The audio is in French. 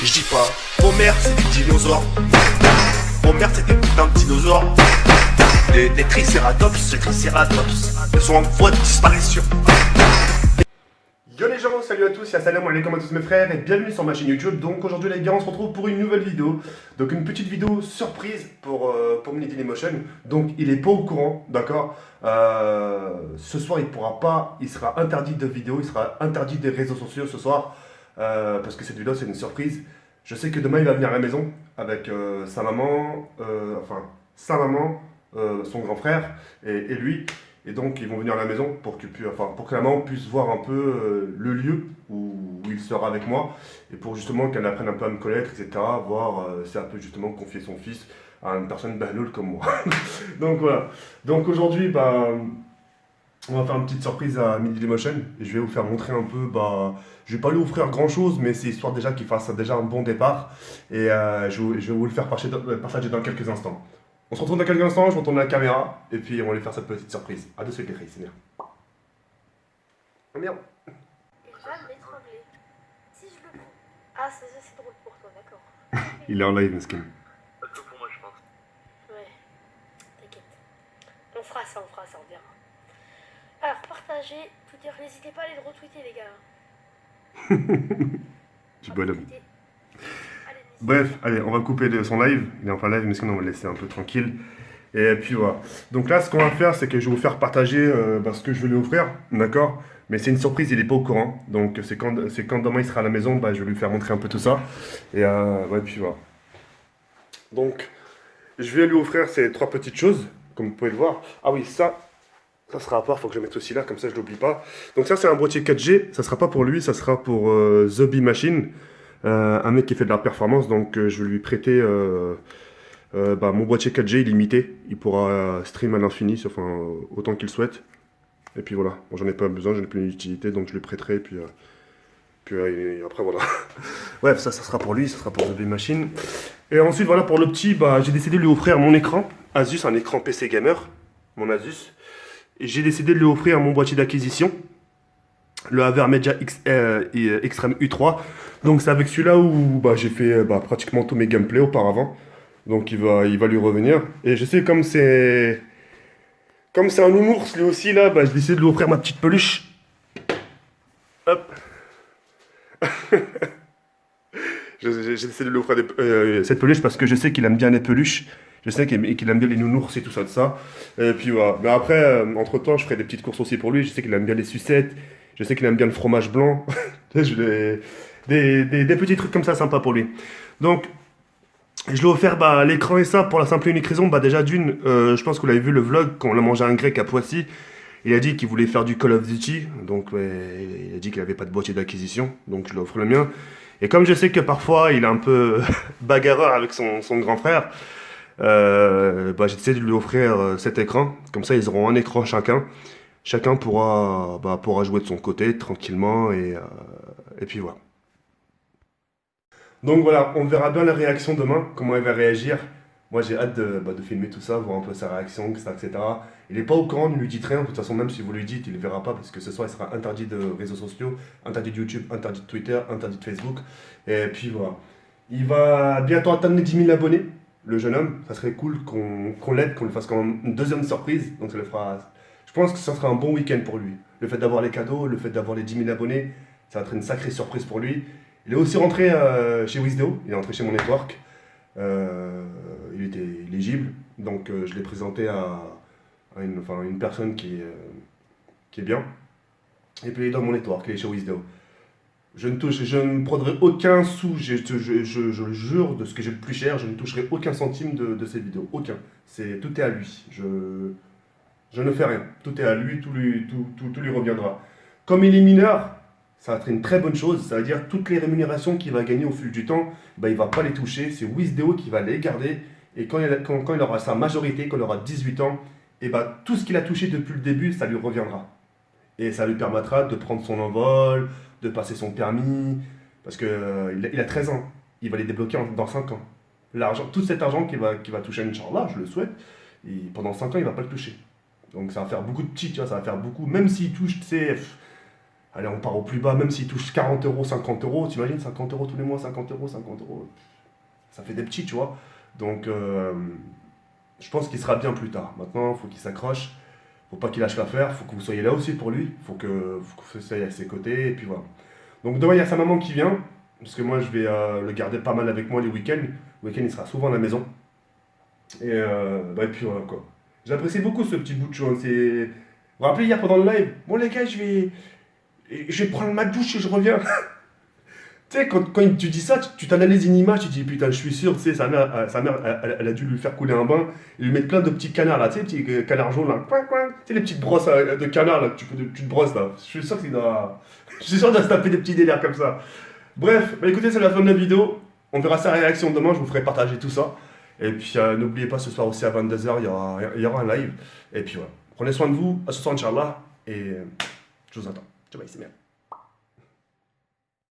Je dis pas, vos mères c'est des dinosaures. Vos mères c'est des putains de dinosaures. Des tricératops, ils sont en voie de disparition. Yo les gens, salut à tous, salam alaikum à tous mes frères et bienvenue sur ma chaîne YouTube. Donc aujourd'hui les gars, on se retrouve pour une nouvelle vidéo. Donc une petite vidéo surprise pour Mini Dailymotion. Donc il est pas au courant, d'accord. Ce soir il pourra pas, il sera interdit de vidéo, il sera interdit des réseaux sociaux ce soir. Parce que cette vidéo c'est une surprise. Je sais que demain il va venir à la maison avec sa maman, son grand frère et lui. Et donc ils vont venir à la maison pour que la maman puisse voir un peu le lieu où il sera avec moi. Et pour justement qu'elle apprenne un peu à me connaître, etc. Voir si elle peut justement confier son fils à une personne bahloul comme moi. Donc voilà. Donc aujourd'hui, on va faire une petite surprise à Mini Dailymotion. Et je vais vous faire montrer un peu, je vais pas lui offrir grand chose, mais c'est histoire déjà qu'il fasse déjà un bon départ. Et je vais vous le faire partager dans quelques instants. On se retrouve dans quelques instants, je retourne la caméra, et puis on va lui faire cette petite surprise. A de suite les c'est bien. Oh merde. Il va m'étrangler. Si je le prends. Ah, c'est drôle pour toi, d'accord. Il est en live, mesquin. Pas tout pour moi, je pense. Ouais, t'inquiète. On fera ça, on verra. Alors, partagez, Twitter, n'hésitez pas à aller le retweeter, les gars. Du bonhomme. Retweeter. Bref, allez, on va couper de son live. Il est en fin live, mais sinon on va le laisser un peu tranquille. Et puis voilà. Donc là, ce qu'on va faire, c'est que je vais vous faire partager ce que je vais lui offrir, d'accord. Mais c'est une surprise, il n'est pas au courant. Donc c'est quand demain il sera à la maison, je vais lui faire montrer un peu tout ça. Et ouais, puis voilà. Donc, je vais lui offrir ces trois petites choses, comme vous pouvez le voir. Ah oui, ça sera à part, il faut que je le mette aussi là, comme ça je l'oublie pas. Donc ça, c'est un boîtier 4G, ça sera pas pour lui, ça sera pour The Bee Machine. Un mec qui fait de la performance, donc je vais lui prêter mon boîtier 4G illimité. Il pourra stream à l'infini, autant qu'il souhaite. Et puis voilà, bon, j'en ai pas besoin, j'en ai plus d'utilité, donc je lui prêterai. Puis après voilà. Ouais, ça sera pour lui, ça sera pour The Bee Machine. Et ensuite voilà, pour le petit, j'ai décidé de lui offrir mon écran Asus, un écran PC gamer, mon Asus. Et j'ai décidé de lui offrir mon boîtier d'acquisition, le Avermedia Extreme U3. Donc c'est avec celui-là où j'ai fait pratiquement tous mes gameplays auparavant. Donc il va lui revenir. Et je sais, comme c'est un nounours lui aussi là, j'ai décidé de lui offrir ma petite peluche. Hop. J'ai décidé de lui offrir cette peluche parce que je sais qu'il aime bien les peluches. Je sais qu'il aime bien les nounours et tout ça de ça. Et puis voilà. Mais après, entre temps, je ferai des petites courses aussi pour lui. Je sais qu'il aime bien les sucettes. Je sais qu'il aime bien le fromage blanc. Des petits trucs comme ça sympas pour lui. Donc, je lui ai offert l'écran et ça pour la simple et unique raison. Déjà d'une, je pense que vous l'avez vu le vlog quand on a mangé un grec à Poissy. Il a dit qu'il voulait faire du Call of Duty. Donc, il a dit qu'il n'avait pas de boîtier d'acquisition. Donc, je lui offre le mien. Et comme je sais que parfois, il est un peu bagarreur avec son grand frère, j'ai décidé de lui offrir cet écran. Comme ça, ils auront un écran chacun. Chacun pourra jouer de son côté tranquillement et puis voilà. Donc voilà, on verra bien la réaction demain, comment elle va réagir. Moi j'ai hâte de filmer tout ça, voir un peu sa réaction, etc. Il n'est pas au courant, ne lui dites rien. De toute façon, même si vous lui dites, il ne verra pas parce que ce soir il sera interdit de réseaux sociaux, interdit de YouTube, interdit de Twitter, interdit de Facebook. Et puis voilà. Il va bientôt atteindre les 10 000 abonnés, le jeune homme. Ça serait cool qu'on l'aide, qu'on le fasse comme une deuxième surprise. Donc ça le fera. Je pense que ça sera un bon week-end pour lui. Le fait d'avoir les cadeaux, le fait d'avoir les 10 000 abonnés, ça va être une sacrée surprise pour lui. Il est aussi rentré chez Wizdeo, il est rentré chez mon network. Il était éligible, donc je l'ai présenté à une personne qui est bien. Et puis il est dans mon network, il est chez Wizdeo. Je ne prendrai aucun sou, je le jure, de ce que j'ai le plus cher, je ne toucherai aucun centime de ces vidéos. Aucun. Tout est à lui. Je ne fais rien. Tout est à lui, tout lui reviendra. Comme il est mineur, ça va être une très bonne chose. Ça veut dire toutes les rémunérations qu'il va gagner au fil du temps, il ne va pas les toucher. C'est Wizdeo qui va les garder. Et quand il aura sa majorité, quand il aura 18 ans, tout ce qu'il a touché depuis le début, ça lui reviendra. Et ça lui permettra de prendre son envol, de passer son permis. Parce qu'il a 13 ans. Il va les débloquer dans 5 ans. Tout cet argent qu'il va toucher, Inch'Allah, je le souhaite, pendant 5 ans, il ne va pas le toucher. Donc ça va faire beaucoup de petits, tu vois, ça va faire beaucoup. Même s'il touche, Allez, on part au plus bas, même s'il touche 40 euros, 50 euros, t'imagines 50 euros tous les mois, 50 euros, 50 euros. Ça fait des petits, tu vois. Donc, je pense qu'il sera bien plus tard. Maintenant, il faut qu'il s'accroche. Faut pas qu'il lâche l'affaire. Faut que vous soyez là aussi pour lui. Faut que vous soyez à ses côtés. Et puis voilà. Donc, demain, il y a sa maman qui vient. Parce que moi, je vais le garder pas mal avec moi les week-ends. Le week-end, il sera souvent à la maison. Et, et puis voilà quoi. J'apprécie beaucoup ce petit bout de choses. Vous vous rappelez hier pendant le live? Bon, les gars, je vais prendre ma douche et je reviens. Tu sais, quand tu dis ça, tu t'analyses une image, tu te dis putain, je suis sûr, tu sais, sa mère, elle a dû lui faire couler un bain et lui mettre plein de petits canards là, tu sais, petits canards jaunes là, coin, coin. Tu sais, les petites brosses de canards là, tu te brosses là. Je suis sûr qu'il doit. Je suis sûr qu'il doit se taper des petits délires comme ça. Bref, bah écoutez, c'est la fin de la vidéo. On verra sa réaction demain, je vous ferai partager tout ça. Et puis n'oubliez pas, ce soir aussi à 22h, il y aura un live. Et puis voilà. Prenez soin de vous, à ce soir, Inch'Allah. Et je vous attends. Ciao, bye, c'est bien.